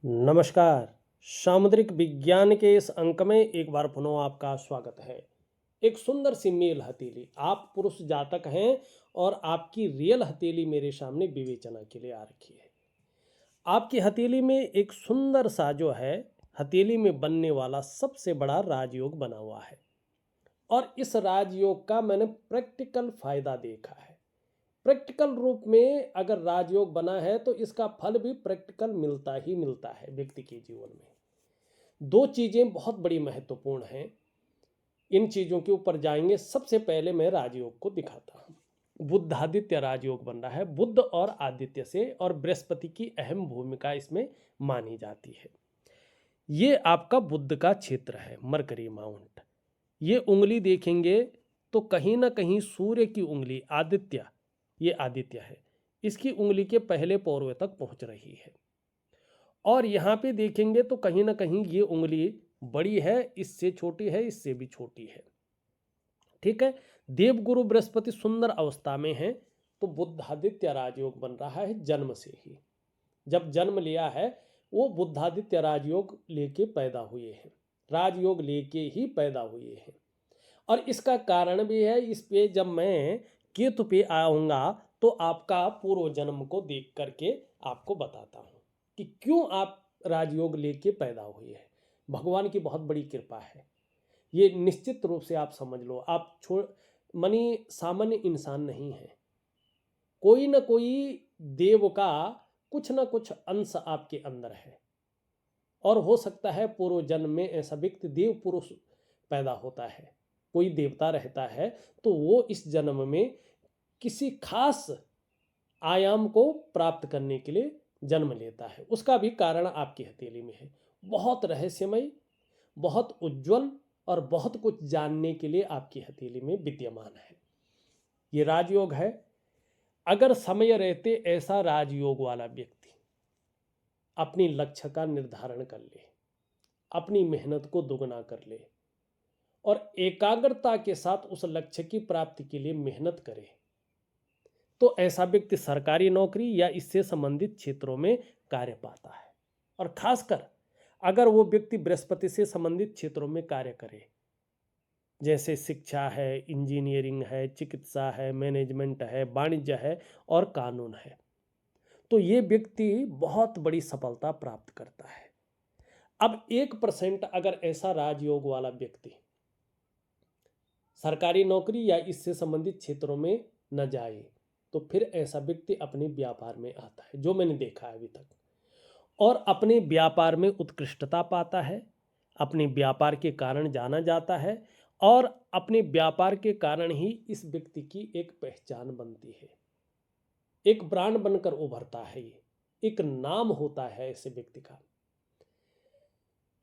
नमस्कार। सामुद्रिक विज्ञान के इस अंक में एक बार पुनः आपका स्वागत है। एक सुंदर सी मेल हथेली, आप पुरुष जातक हैं और आपकी रियल हथेली मेरे सामने विवेचना के लिए आ रखी है। आपकी हथेली में एक सुंदर सा जो है हथेली में बनने वाला सबसे बड़ा राजयोग बना हुआ है और इस राजयोग का मैंने प्रैक्टिकल फायदा देखा है। प्रैक्टिकल रूप में अगर राजयोग बना है तो इसका फल भी प्रैक्टिकल मिलता ही मिलता है व्यक्ति के जीवन में। दो चीजें बहुत बड़ी महत्वपूर्ण हैं, इन चीजों के ऊपर जाएंगे। सबसे पहले मैं राजयोग को दिखाता हूं। बुध आदित्य राजयोग बन रहा है, बुध और आदित्य से, और बृहस्पति की अहम भूमिका इसमें मानी जाती है। ये आपका बुध का क्षेत्र है, मरकरी माउंट। ये उंगली देखेंगे तो कहीं ना कहीं सूर्य की उंगली आदित्य, ये आदित्य है, इसकी उंगली के पहले पौरवे तक पहुंच रही है। और यहाँ पे देखेंगे तो कहीं ना कहीं ये उंगली बड़ी है, इससे छोटी है, इससे भी छोटी है। ठीक है। देवगुरु बृहस्पति सुंदर अवस्था में है तो बुद्धादित्य राजयोग बन रहा है जन्म से ही। जब जन्म लिया है वो बुद्धादित्य राजयोग लेके पैदा हुए हैं, राजयोग लेके ही पैदा हुए हैं। और इसका कारण भी है, इस पे जब मैं केतु पे आऊंगा तो आपका पूर्व जन्म को देख करके आपको बताता हूं कि क्यों आप राजयोग लेके पैदा हुए हैं। भगवान की बहुत बड़ी कृपा है, ये निश्चित रूप से आप समझ लो। आप छोड़ मनी सामान्य इंसान नहीं है, कोई ना कोई देव का कुछ ना कुछ अंश आपके अंदर है। और हो सकता है पूर्व जन्म में ऐसा व्यक्ति देव पुरुष पैदा होता है, कोई देवता रहता है, तो वो इस जन्म में किसी खास आयाम को प्राप्त करने के लिए जन्म लेता है। उसका भी कारण आपकी हथेली में है। बहुत रहस्यमय, बहुत उज्जवल और बहुत कुछ जानने के लिए आपकी हथेली में विद्यमान है। ये राजयोग है। अगर समय रहते ऐसा राजयोग वाला व्यक्ति अपनी लक्ष्य का निर्धारण कर ले, अपनी मेहनत को दोगुना कर ले और एकाग्रता के साथ उस लक्ष्य की प्राप्ति के लिए मेहनत करे, तो ऐसा व्यक्ति सरकारी नौकरी या इससे संबंधित क्षेत्रों में कार्य पाता है। और खासकर अगर वो व्यक्ति बृहस्पति से संबंधित क्षेत्रों में कार्य करे, जैसे शिक्षा है, इंजीनियरिंग है, चिकित्सा है, मैनेजमेंट है, वाणिज्य है और कानून है, तो ये व्यक्ति बहुत बड़ी सफलता प्राप्त करता है। अब 1% अगर ऐसा राजयोग वाला व्यक्ति सरकारी नौकरी या इससे संबंधित क्षेत्रों में न जाए, तो फिर ऐसा व्यक्ति अपने व्यापार में आता है, जो मैंने देखा है अभी तक, और अपने व्यापार में उत्कृष्टता पाता है, अपने व्यापार के कारण जाना जाता है और अपने व्यापार के कारण ही इस व्यक्ति की एक पहचान बनती है, एक ब्रांड बनकर उभरता है, ये एक नाम होता है ऐसे व्यक्ति का।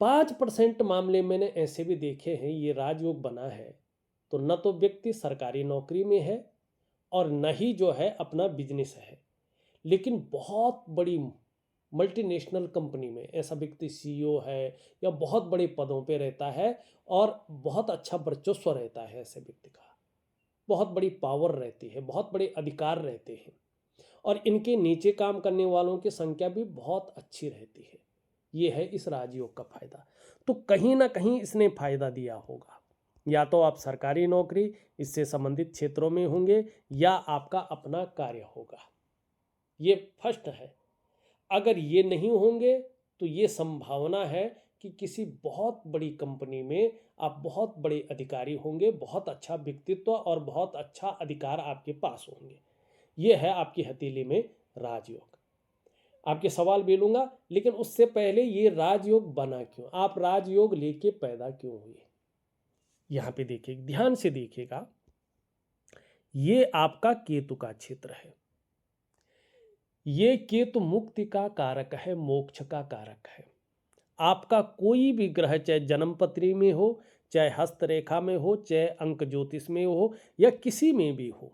5% मामले मैंने ऐसे भी देखे हैं, ये राजयोग बना है तो न तो व्यक्ति सरकारी नौकरी में है और न ही जो है अपना बिजनेस है, लेकिन बहुत बड़ी मल्टीनेशनल कंपनी में ऐसा व्यक्ति सीईओ है या बहुत बड़े पदों पे रहता है और बहुत अच्छा वर्चस्व रहता है। ऐसे व्यक्ति का बहुत बड़ी पावर रहती है, बहुत बड़े अधिकार रहते हैं और इनके नीचे काम करने वालों की संख्या भी बहुत अच्छी रहती है। ये है इस राजयोग का फायदा। तो कहीं ना कहीं इसने फायदा दिया होगा, या तो आप सरकारी नौकरी इससे संबंधित क्षेत्रों में होंगे या आपका अपना कार्य होगा, ये फर्स्ट है। अगर ये नहीं होंगे तो ये संभावना है कि किसी बहुत बड़ी कंपनी में आप बहुत बड़े अधिकारी होंगे, बहुत अच्छा व्यक्तित्व और बहुत अच्छा अधिकार आपके पास होंगे। ये है आपकी हथेली में राजयोग। आपके सवाल भी लूंगा, लेकिन उससे पहले ये राजयोग बना क्यों, आप राजयोग लेके पैदा क्यों हुए। यहां पे देखिए, ध्यान से देखिएगा, ये आपका केतु का क्षेत्र है। ये केतु मुक्ति का कारक है, मोक्ष का कारक है। आपका कोई भी ग्रह, चाहे जन्मपत्री में हो, चाहे हस्तरेखा में हो, चाहे अंक ज्योतिष में हो या किसी में भी हो,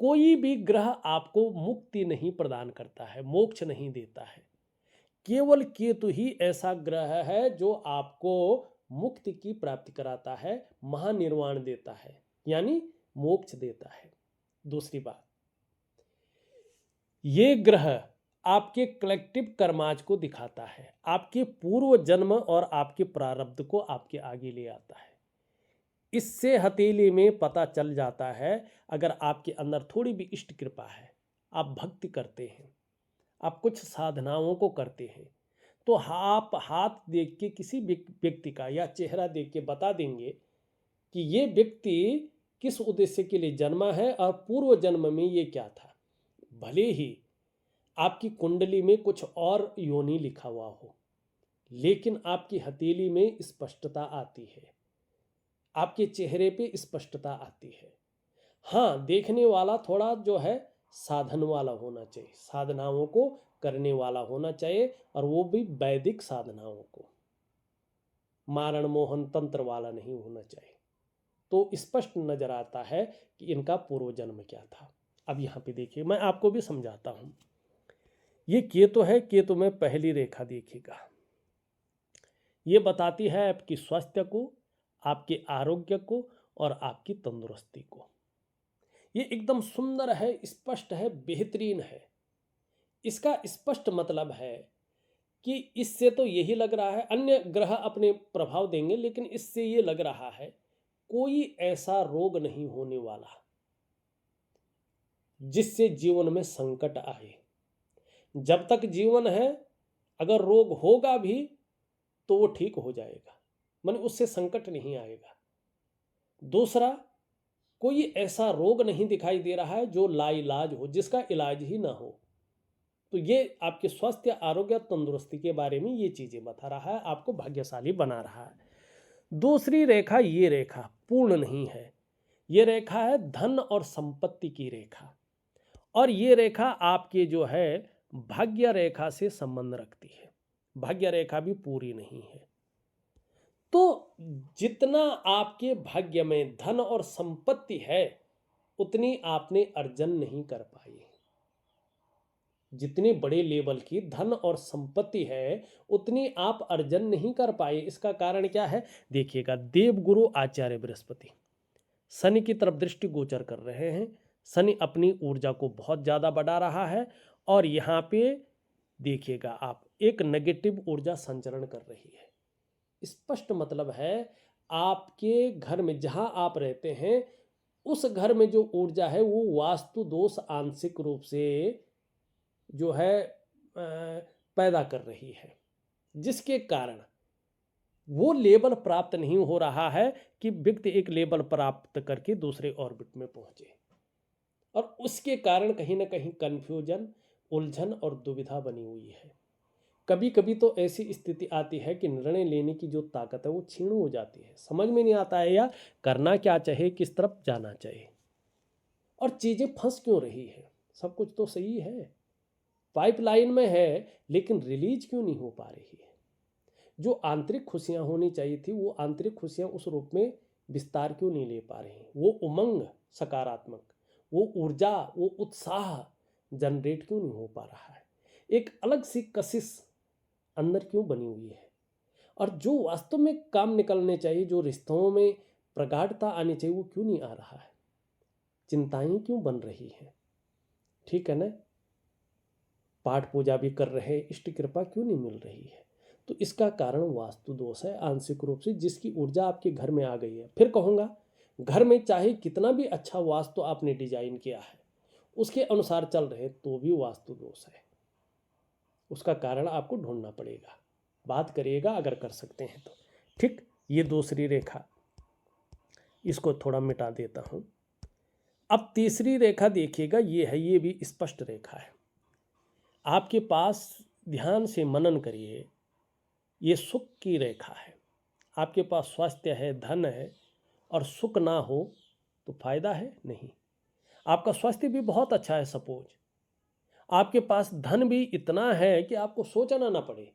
कोई भी ग्रह आपको मुक्ति नहीं प्रदान करता है, मोक्ष नहीं देता है। केवल केतु ही ऐसा ग्रह है जो आपको मुक्ति की प्राप्ति कराता है, महानिर्वाण देता है, यानी मोक्ष देता है। दूसरी बात, ये ग्रह आपके कलेक्टिव कर्माज को दिखाता है, आपके पूर्व जन्म और आपके प्रारब्ध को आपके आगे ले आता है। इससे हथेली में पता चल जाता है, अगर आपके अंदर थोड़ी भी इष्ट कृपा है, आप भक्ति करते हैं, आप कुछ साधनाओं को करते हैं, तो आप हाथ देख के किसी व्यक्ति का या चेहरा देख के बता देंगे कि ये व्यक्ति किस उद्देश्य के लिए जन्मा है और पूर्व जन्म में ये क्या था। भले ही आपकी कुंडली में कुछ और योनि लिखा हुआ हो, लेकिन आपकी हथेली में स्पष्टता आती है, आपके चेहरे पे स्पष्टता आती है। हाँ, देखने वाला थोड़ा जो है साधन वाला होना चाहिए, साधनाओं को करने वाला होना चाहिए, और वो भी वैदिक साधनाओं को, मारण मोहन तंत्र वाला नहीं होना चाहिए। तो स्पष्ट नजर आता है कि इनका पूर्व जन्म क्या था। अब यहाँ पे देखिए, मैं आपको भी समझाता हूँ। ये केतु है, केतु में पहली रेखा देखिएगा, ये बताती है आपकी स्वास्थ्य को, आपके आरोग्य को और आपकी तंदुरुस्ती को। ये एकदम सुंदर है, स्पष्ट है, बेहतरीन है। इसका स्पष्ट मतलब है कि इससे तो यही लग रहा है, अन्य ग्रह अपने प्रभाव देंगे, लेकिन इससे ये लग रहा है कोई ऐसा रोग नहीं होने वाला जिससे जीवन में संकट आए। जब तक जीवन है, अगर रोग होगा भी तो वो ठीक हो जाएगा, माने उससे संकट नहीं आएगा। दूसरा, कोई ऐसा रोग नहीं दिखाई दे रहा है जो लाइलाज हो, जिसका इलाज ही ना हो। तो ये आपके स्वास्थ्य, आरोग्य, तंदुरुस्ती के बारे में ये चीजें बता रहा है, आपको भाग्यशाली बना रहा है। दूसरी रेखा, ये रेखा पूर्ण नहीं है, ये रेखा है धन और संपत्ति की रेखा, और ये रेखा आपके जो है भाग्य रेखा से संबंध रखती है। भाग्य रेखा भी पूरी नहीं है। तो जितना आपके भाग्य में धन और संपत्ति है, उतनी आपने अर्जन नहीं कर पाई। जितने बड़े लेवल की धन और संपत्ति है, उतनी आप अर्जन नहीं कर पाए। इसका कारण क्या है? देखिएगा, देवगुरु आचार्य बृहस्पति शनि की तरफ दृष्टि गोचर कर रहे हैं। शनि अपनी ऊर्जा को बहुत ज़्यादा बढ़ा रहा है, और यहाँ पे देखिएगा आप, एक नेगेटिव ऊर्जा संचरण कर रही है। स्पष्ट मतलब है, आपके घर में जहाँ आप रहते हैं, उस घर में जो ऊर्जा है वो वास्तु दोष आंशिक रूप से जो है पैदा कर रही है, जिसके कारण वो लेवल प्राप्त नहीं हो रहा है कि व्यक्ति एक लेवल प्राप्त करके दूसरे ऑर्बिट में पहुंचे, और उसके कारण कहीं ना कहीं कंफ्यूजन, उलझन और दुविधा बनी हुई है। कभी कभी तो ऐसी स्थिति आती है कि निर्णय लेने की जो ताकत है वो क्षीण हो जाती है, समझ में नहीं आता है या करना क्या चाहिए, किस तरफ जाना चाहिए, और चीज़ें फंस क्यों रही है। सब कुछ तो सही है, पाइपलाइन में है, लेकिन रिलीज क्यों नहीं हो पा रही है। जो आंतरिक खुशियां होनी चाहिए थी, वो आंतरिक खुशियां उस रूप में विस्तार क्यों नहीं ले पा रही। वो उमंग, सकारात्मक, वो ऊर्जा, वो उत्साह जनरेट क्यों नहीं हो पा रहा है। एक अलग सी कशिश अंदर क्यों बनी हुई है, और जो वास्तव में काम निकलने चाहिए, जो रिश्तों में प्रगाढ़ता आनी चाहिए, वो क्यों नहीं आ रहा है। चिंताएं क्यों बन रही हैं, ठीक है ना। पाठ पूजा भी कर रहे, इष्ट कृपा क्यों नहीं मिल रही है। तो इसका कारण वास्तु दोष है आंशिक रूप से, जिसकी ऊर्जा आपके घर में आ गई है। फिर कहूँगा, घर में चाहे कितना भी अच्छा वास्तु आपने डिजाइन किया है, उसके अनुसार चल रहे, तो भी वास्तु दोष है। उसका कारण आपको ढूंढना पड़ेगा, बात करिएगा अगर कर सकते हैं तो। ठीक, ये दूसरी रेखा, इसको थोड़ा मिटा देता हूँ। अब तीसरी रेखा देखिएगा, ये है, ये भी स्पष्ट रेखा है। आपके पास ध्यान से मनन करिए, ये सुख की रेखा है। आपके पास स्वास्थ्य है, धन है, और सुख ना हो तो फायदा है नहीं। आपका स्वास्थ्य भी बहुत अच्छा है, सपोज आपके पास धन भी इतना है कि आपको सोचना ना पड़े,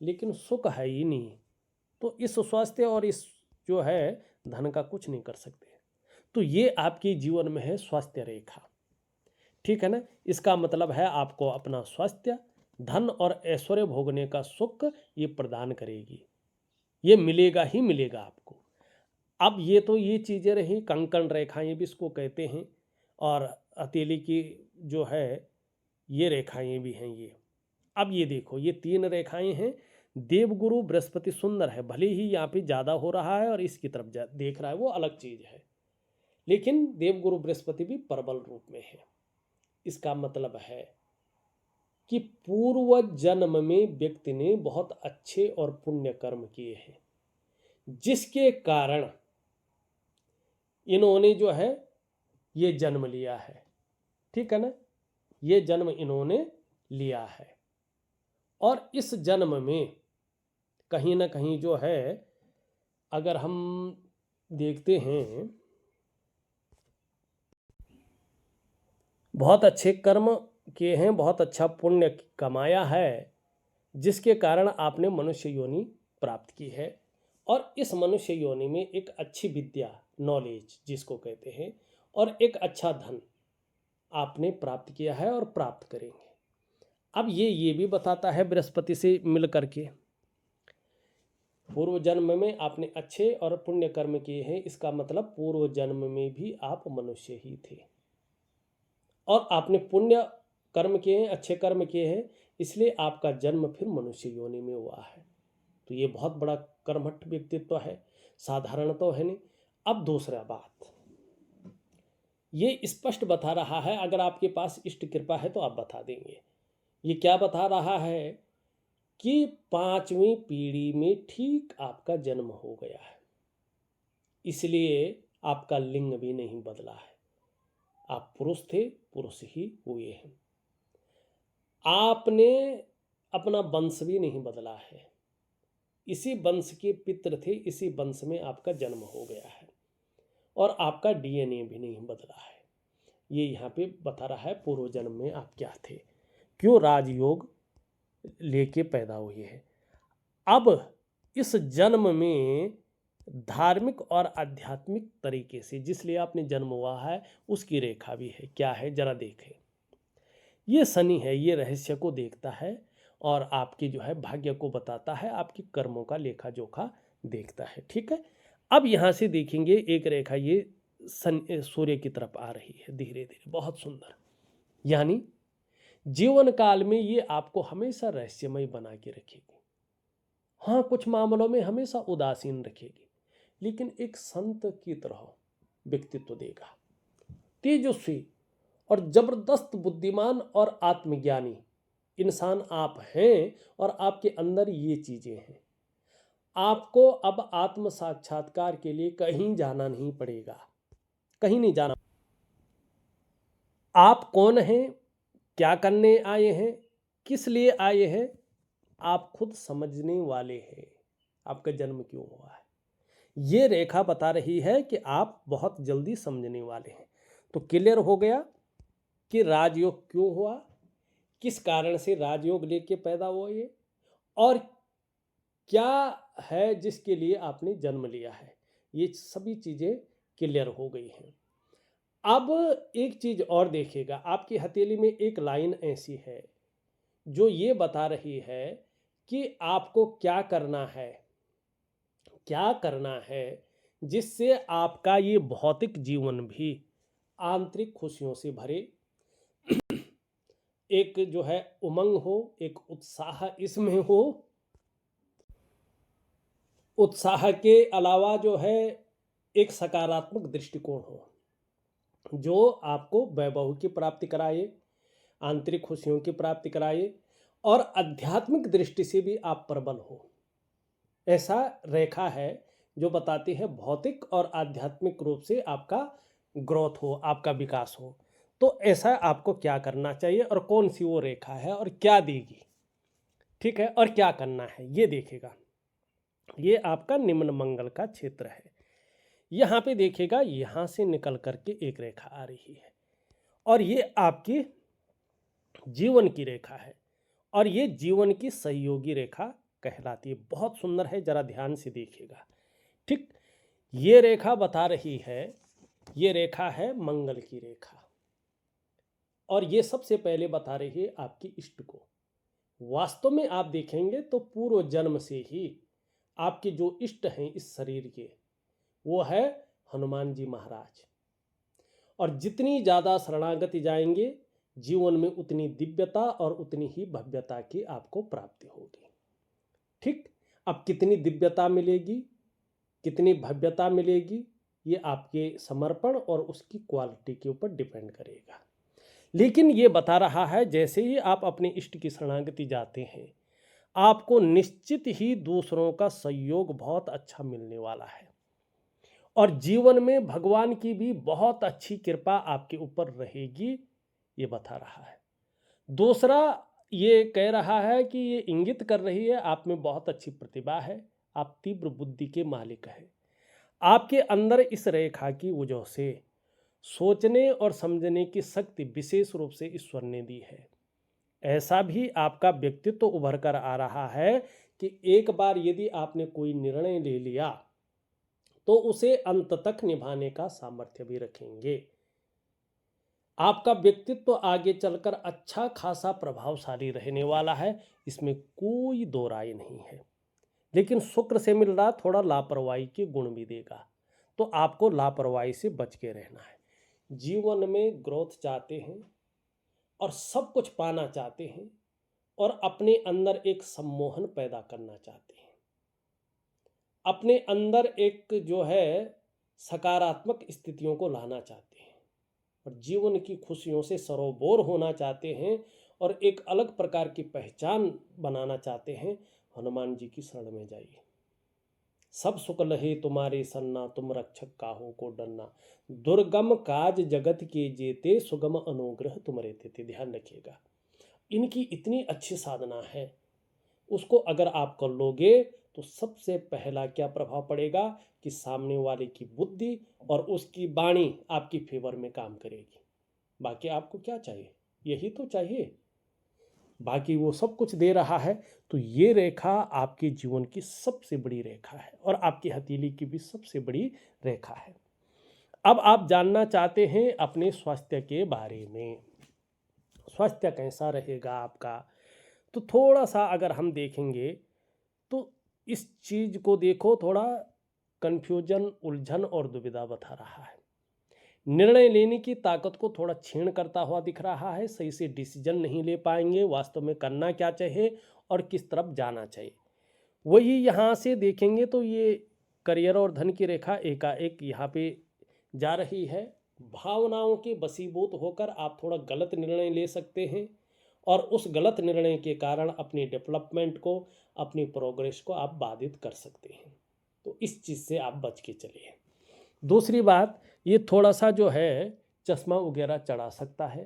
लेकिन सुख है ही नहीं, तो इस स्वास्थ्य और इस जो है धन का कुछ नहीं कर सकते। तो ये आपके जीवन में है स्वास्थ्य रेखा, ठीक है ना। इसका मतलब है आपको अपना स्वास्थ्य, धन और ऐश्वर्य भोगने का सुख ये प्रदान करेगी, ये मिलेगा ही मिलेगा आपको। अब ये तो ये चीज़ें रही, कंकण रेखाएं भी इसको कहते हैं, और हथेली की जो है ये रेखाएं भी हैं ये। अब ये देखो, ये 3 रेखाएं हैं। देवगुरु बृहस्पति सुंदर है, भले ही यहाँ पे ज़्यादा हो रहा है और इसकी तरफ देख रहा है, वो अलग चीज़ है, लेकिन देवगुरु बृहस्पति भी प्रबल रूप में है। इसका मतलब है कि पूर्व जन्म में व्यक्ति ने बहुत अच्छे और पुण्य कर्म किए हैं, जिसके कारण इन्होंने जो है ये जन्म लिया है। ठीक है ना, ये जन्म इन्होंने लिया है। और इस जन्म में कहीं ना कहीं जो है, अगर हम देखते हैं, बहुत अच्छे कर्म किए हैं, बहुत अच्छा पुण्य कमाया है, जिसके कारण आपने मनुष्य योनि प्राप्त की है। और इस मनुष्य योनि में एक अच्छी विद्या, नॉलेज जिसको कहते हैं, और एक अच्छा धन आपने प्राप्त किया है और प्राप्त करेंगे। अब ये भी बताता है बृहस्पति से मिल करके, पूर्व जन्म में आपने अच्छे और पुण्य कर्म किए हैं, इसका मतलब पूर्व जन्म में भी आप मनुष्य ही थे और आपने पुण्य कर्म किए हैं, अच्छे कर्म किए हैं, इसलिए आपका जन्म फिर मनुष्य योनि में हुआ है। तो ये बहुत बड़ा कर्मठ व्यक्तित्व है, साधारण तो है नहीं। अब दूसरा बात, ये स्पष्ट बता रहा है, अगर आपके पास इष्ट कृपा है तो आप बता देंगे। ये क्या बता रहा है कि 5वीं पीढ़ी में ठीक आपका जन्म हो गया है, इसलिए आपका लिंग भी नहीं बदला है। आप पुरुष थे, पुरुष ही हुए हैं। आपने अपना वंश भी नहीं बदला है, इसी वंश के पितृ थे, इसी वंश में आपका जन्म हो गया है और आपका डीएनए भी नहीं बदला है। ये यहाँ पे बता रहा है पूर्व जन्म में आप क्या थे, क्यों राजयोग लेके पैदा हुए हैं। अब इस जन्म में धार्मिक और आध्यात्मिक तरीके से जिस लिए आपने जन्म हुआ है उसकी रेखा भी है। क्या है जरा देखें, ये शनि है, ये रहस्य को देखता है और आपके जो है भाग्य को बताता है, आपकी कर्मों का लेखा जोखा देखता है। ठीक है, अब यहाँ से देखेंगे एक रेखा ये सूर्य की तरफ आ रही है धीरे धीरे, बहुत सुंदर। यानी जीवन काल में ये आपको हमेशा रहस्यमय बना के रखेगी। हाँ, कुछ मामलों में हमेशा उदासीन रखेगी, लेकिन एक संत की तरह व्यक्तित्व देगा। तेजस्वी और जबरदस्त बुद्धिमान और आत्मज्ञानी इंसान आप हैं और आपके अंदर ये चीजें हैं। आपको अब आत्म साक्षात्कार के लिए कहीं जाना नहीं पड़ेगा, कहीं नहीं जाना। आप कौन हैं, क्या करने आए हैं, किस लिए आए हैं, आप खुद समझने वाले हैं। आपका जन्म क्यों हुआ है, ये रेखा बता रही है कि आप बहुत जल्दी समझने वाले हैं। तो क्लियर हो गया कि राजयोग क्यों हुआ, किस कारण से राजयोग लेके पैदा हुआ ये, और क्या है जिसके लिए आपने जन्म लिया है। ये सभी चीज़ें क्लियर हो गई हैं। अब एक चीज़ और देखिएगा, आपकी हथेली में एक लाइन ऐसी है जो ये बता रही है कि आपको क्या करना है, क्या करना है जिससे आपका ये भौतिक जीवन भी आंतरिक खुशियों से भरे, एक जो है उमंग हो, एक उत्साह इसमें हो। उत्साह के अलावा जो है एक सकारात्मक दृष्टिकोण हो जो आपको वैभव की प्राप्ति कराए, आंतरिक खुशियों की प्राप्ति कराए और आध्यात्मिक दृष्टि से भी आप प्रबल हो। ऐसा रेखा है जो बताती है भौतिक और आध्यात्मिक रूप से आपका ग्रोथ हो, आपका विकास हो। तो ऐसा आपको क्या करना चाहिए और कौन सी वो रेखा है और क्या देगी, ठीक है, और क्या करना है ये देखेगा। ये आपका निम्न मंगल का क्षेत्र है। यहाँ पे देखेगा, यहाँ से निकल करके एक रेखा आ रही है और ये आपकी जीवन की रेखा है और ये जीवन की सहयोगी रेखा कहलाती है। बहुत सुंदर है, जरा ध्यान से देखिएगा। ठीक, ये रेखा बता रही है, ये रेखा है मंगल की रेखा और ये सबसे पहले बता रही है आपकी इष्ट को। वास्तव में आप देखेंगे तो पूर्व जन्म से ही आपके जो इष्ट हैं इस शरीर के, वो है हनुमान जी महाराज। और जितनी ज़्यादा शरणागति जाएंगे, जीवन में उतनी दिव्यता और उतनी ही भव्यता की आपको प्राप्ति होगी। ठीक, अब कितनी दिव्यता मिलेगी, कितनी भव्यता मिलेगी, ये आपके समर्पण और उसकी क्वालिटी के ऊपर डिपेंड करेगा। लेकिन ये बता रहा है जैसे ही आप अपने इष्ट की शरणागति जाते हैं, आपको निश्चित ही दूसरों का सहयोग बहुत अच्छा मिलने वाला है और जीवन में भगवान की भी बहुत अच्छी कृपा आपके ऊपर रहेगी, ये बता रहा है। दूसरा, ये कह रहा है कि ये इंगित कर रही है आप में बहुत अच्छी प्रतिभा है, आप तीव्र बुद्धि के मालिक हैं। आपके अंदर इस रेखा की वजह से सोचने और समझने की शक्ति विशेष रूप से ईश्वर ने दी है। ऐसा भी आपका व्यक्तित्व उभर कर आ रहा है कि एक बार यदि आपने कोई निर्णय ले लिया तो उसे अंत तक निभाने का सामर्थ्य भी रखेंगे। आपका व्यक्तित्व आगे चलकर अच्छा खासा प्रभावशाली रहने वाला है, इसमें कोई दो राय नहीं है। लेकिन शुक्र से मिल रहा थोड़ा लापरवाही के गुण भी देगा, तो आपको लापरवाही से बच के रहना है। जीवन में ग्रोथ चाहते हैं और सब कुछ पाना चाहते हैं और अपने अंदर एक सम्मोहन पैदा करना चाहते हैं, अपने अंदर एक जो है सकारात्मक स्थितियों को लाना चाहते हैं और जीवन की खुशियों से सरोबोर होना चाहते हैं और एक अलग प्रकार की पहचान बनाना चाहते हैं। हनुमान जी की शरण में जाइए। सब सुख लहे तुम्हारे सन्ना, तुम रक्षक काहू को डरना, दुर्गम काज जगत के जेते, सुगम अनुग्रह तुमरे तेते। ध्यान रखिएगा, इनकी इतनी अच्छी साधना है, उसको अगर आप कर लोगे तो सबसे पहला क्या प्रभाव पड़ेगा कि सामने वाले की बुद्धि और उसकी वाणी आपकी फेवर में काम करेगी। बाकी आपको क्या चाहिए, यही तो चाहिए, बाकी वो सब कुछ दे रहा है। तो ये रेखा आपके जीवन की सबसे बड़ी रेखा है और आपकी हथेली की भी सबसे बड़ी रेखा है। अब आप जानना चाहते हैं अपने स्वास्थ्य के बारे में, स्वास्थ्य कैसा रहेगा आपका। तो थोड़ा सा अगर हम देखेंगे तो इस चीज को देखो, थोड़ा कंफ्यूजन, उलझन और दुविधा बता रहा है। निर्णय लेने की ताकत को थोड़ा क्षीण करता हुआ दिख रहा है, सही से डिसीजन नहीं ले पाएंगे वास्तव में करना क्या चाहिए और किस तरफ जाना चाहिए। वही यहाँ से देखेंगे तो ये करियर और धन की रेखा एकाएक यहाँ पे जा रही है। भावनाओं के वशीभूत होकर आप थोड़ा गलत निर्णय ले सकते हैं और उस गलत निर्णय के कारण अपनी डेवलपमेंट को, अपनी प्रोग्रेस को आप बाधित कर सकते हैं। तो इस चीज़ से आप बच के चलिए। दूसरी बात, ये थोड़ा सा जो है चश्मा वगैरह चढ़ा सकता है,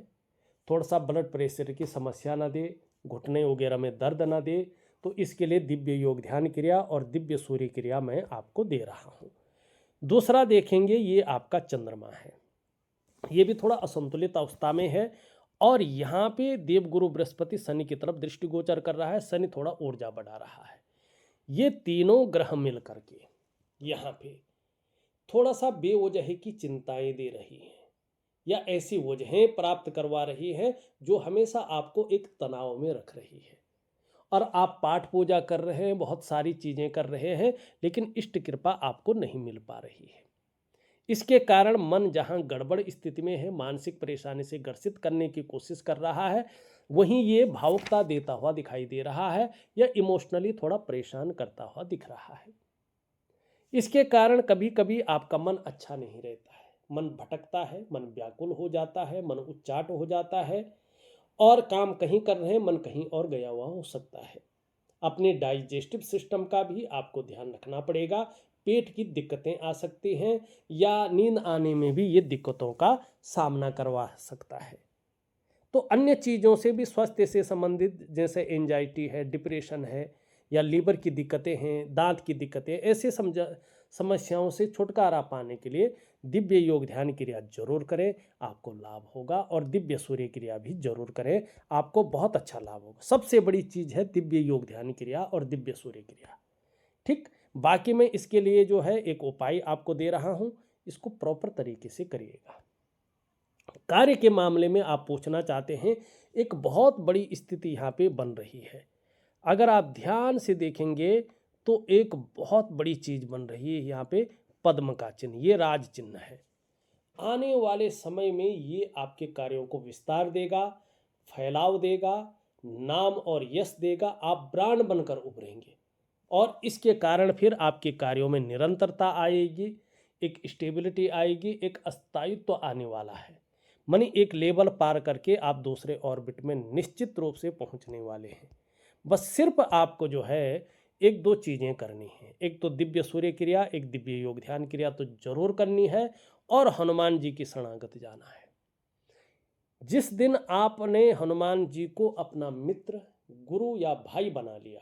थोड़ा सा ब्लड प्रेशर की समस्या ना दे, घुटने वगैरह में दर्द ना दे। तो इसके लिए दिव्य योग ध्यान क्रिया और दिव्य सूर्य क्रिया मैं आपको दे रहा हूँ। दूसरा देखेंगे, ये आपका चंद्रमा है, ये भी थोड़ा असंतुलित अवस्था में है और यहाँ पे देवगुरु बृहस्पति शनि की तरफ दृष्टिगोचर कर रहा है। शनि थोड़ा ऊर्जा बढ़ा रहा है। ये तीनों ग्रह मिल करके यहाँ पे थोड़ा सा बेवजह की चिंताएं दे रही हैं या ऐसी वजहें प्राप्त करवा रही हैं जो हमेशा आपको एक तनाव में रख रही है। और आप पाठ पूजा कर रहे हैं, बहुत सारी चीज़ें कर रहे हैं, लेकिन इष्ट कृपा आपको नहीं मिल पा रही है। इसके कारण मन जहां गड़बड़ स्थिति में है, मानसिक परेशानी से ग्रसित करने की कोशिश कर रहा है, वहीं ये भावुकता देता हुआ दिखाई दे रहा है या इमोशनली थोड़ा परेशान करता हुआ दिख रहा है। इसके कारण कभी कभी आपका मन अच्छा नहीं रहता है, मन भटकता है, मन व्याकुल हो जाता है, मन उच्चाट हो जाता है और काम कहीं कर रहे हैं, मन कहीं और गया हुआ हो सकता है। अपने डाइजेस्टिव सिस्टम का भी आपको ध्यान रखना पड़ेगा। पेट की दिक्कतें आ सकती हैं या नींद आने में भी ये दिक्कतों का सामना करवा सकता है। तो अन्य चीज़ों से भी स्वास्थ्य से संबंधित, जैसे एंजाइटी है, डिप्रेशन है या लीवर की दिक्कतें हैं, दांत की दिक्कतें, ऐसे समस्याओं से छुटकारा पाने के लिए दिव्य योग ध्यान क्रिया जरूर करें, आपको लाभ होगा। और दिव्य सूर्य क्रिया भी जरूर करें, आपको बहुत अच्छा लाभ होगा। सबसे बड़ी चीज़ है दिव्य योग ध्यान क्रिया और दिव्य सूर्य क्रिया। ठीक, बाकी मैं इसके लिए जो है एक उपाय आपको दे रहा हूँ, इसको प्रॉपर तरीके से करिएगा। कार्य के मामले में आप पूछना चाहते हैं, एक बहुत बड़ी स्थिति यहाँ पे बन रही है। अगर आप ध्यान से देखेंगे तो एक बहुत बड़ी चीज बन रही है यहाँ पे, पद्म का चिन्ह, ये राज चिन्ह है। आने वाले समय में ये आपके कार्यों को विस्तार देगा, फैलाव देगा, नाम और यश देगा, आप ब्रांड बनकर उभरेंगे और इसके कारण फिर आपके कार्यों में निरंतरता आएगी, एक स्टेबिलिटी आएगी, एक स्थायित्व आने वाला है। मानी एक लेवल पार करके आप दूसरे ऑर्बिट में निश्चित रूप से पहुंचने वाले हैं। बस सिर्फ आपको जो है एक दो चीज़ें करनी है। एक तो दिव्य सूर्य क्रिया, एक दिव्य योग ध्यान क्रिया तो जरूर करनी है और हनुमान जी की शरणागत जाना है। जिस दिन आपने हनुमान जी को अपना मित्र, गुरु या भाई बना लिया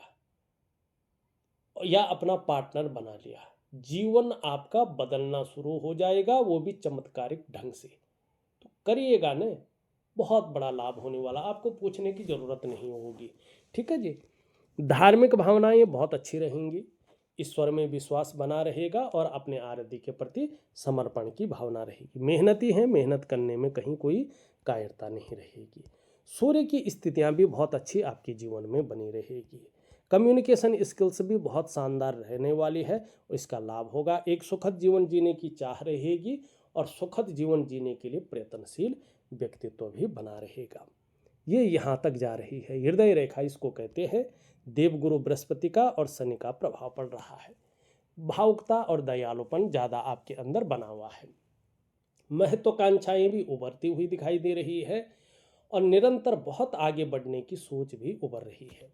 या अपना पार्टनर बना लिया, जीवन आपका बदलना शुरू हो जाएगा, वो भी चमत्कारिक ढंग से। तो करिएगा ना, बहुत बड़ा लाभ होने वाला, आपको पूछने की जरूरत नहीं होगी। ठीक है जी। धार्मिक भावनाएं बहुत अच्छी रहेंगी, ईश्वर में विश्वास बना रहेगा और अपने आराध्य के प्रति समर्पण की भावना रहेगी। मेहनती हैं, मेहनत करने में कहीं कोई कायरता नहीं रहेगी। सूर्य की स्थितियां भी बहुत अच्छी आपके जीवन में बनी रहेगी। कम्युनिकेशन स्किल्स भी बहुत शानदार रहने वाली है, इसका लाभ होगा। एक सुखद जीवन जीने की चाह रहेगी और सुखद जीवन जीने के लिए प्रयत्नशील व्यक्तित्व भी बना रहेगा। ये यहाँ तक जा रही है हृदय रेखा, इसको कहते हैं। देवगुरु बृहस्पति का और शनि का प्रभाव पड़ रहा है। भावुकता और दयालुपन ज़्यादा आपके अंदर बना हुआ है। महत्वाकांक्षाएं भी उभरती हुई दिखाई दे रही है और निरंतर बहुत आगे बढ़ने की सोच भी उभर रही है।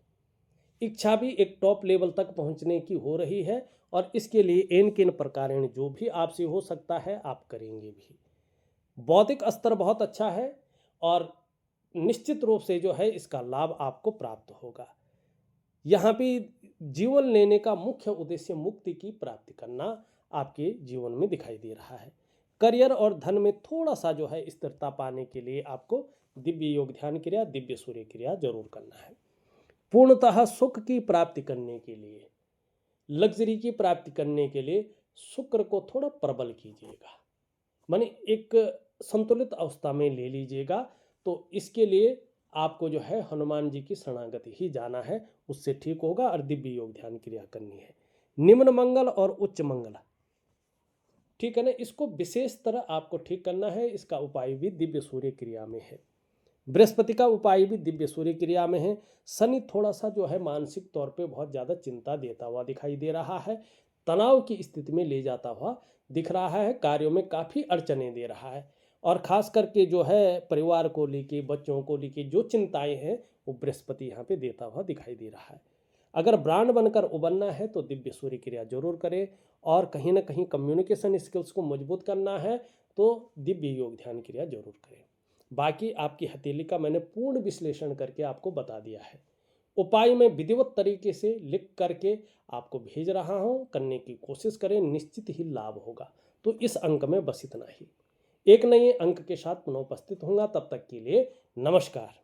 इच्छा भी एक टॉप लेवल तक पहुंचने की हो रही है और इसके लिए एन किन प्रकार जो भी आपसे हो सकता है आप करेंगे भी। बौद्धिक स्तर बहुत अच्छा है और निश्चित रूप से जो है इसका लाभ आपको प्राप्त होगा। यहाँ भी जीवन लेने का मुख्य उद्देश्य मुक्ति की प्राप्ति करना आपके जीवन में दिखाई दे रहा है। करियर और धन में थोड़ा सा जो है स्थिरता पाने के लिए आपको दिव्य योग ध्यान क्रिया, दिव्य सूर्य क्रिया जरूर करना है। पूर्णतः सुख की प्राप्ति करने के लिए, लग्जरी की प्राप्ति करने के लिए शुक्र को थोड़ा प्रबल कीजिएगा, माने एक संतुलित अवस्था में ले लीजिएगा। तो इसके लिए आपको जो है हनुमान जी की शरणागति ही जाना है, उससे ठीक होगा और दिव्य योग ध्यान क्रिया करनी है। निम्न मंगल और उच्च मंगल, ठीक है ना, इसको विशेष तरह आपको ठीक करना है। इसका उपाय भी दिव्य सूर्य क्रिया में है। बृहस्पति का उपाय भी दिव्य सूर्य क्रिया में है। शनि थोड़ा सा जो है मानसिक तौर पे बहुत ज़्यादा चिंता देता हुआ दिखाई दे रहा है, तनाव की स्थिति में ले जाता हुआ दिख रहा है, कार्यों में काफ़ी अड़चने दे रहा है और ख़ास करके जो है परिवार को लेके, बच्चों को लेके जो चिंताएं हैं वो बृहस्पति यहाँ पे देता हुआ दिखाई दे रहा है। अगर ब्रांड बनकर उबरना है तो दिव्य सूर्य क्रिया जरूर करें और कहीं ना कहीं कम्युनिकेशन स्किल्स को मजबूत करना है तो दिव्य योग ध्यान क्रिया जरूर करें। बाकी आपकी हथेली का मैंने पूर्ण विश्लेषण करके आपको बता दिया है। उपाय मैं विधिवत तरीके से लिख करके आपको भेज रहा हूँ, करने की कोशिश करें, निश्चित ही लाभ होगा। तो इस अंक में बस इतना ही। एक नए अंक के साथ पुनः उपस्थित होऊंगा, तब तक के लिए नमस्कार।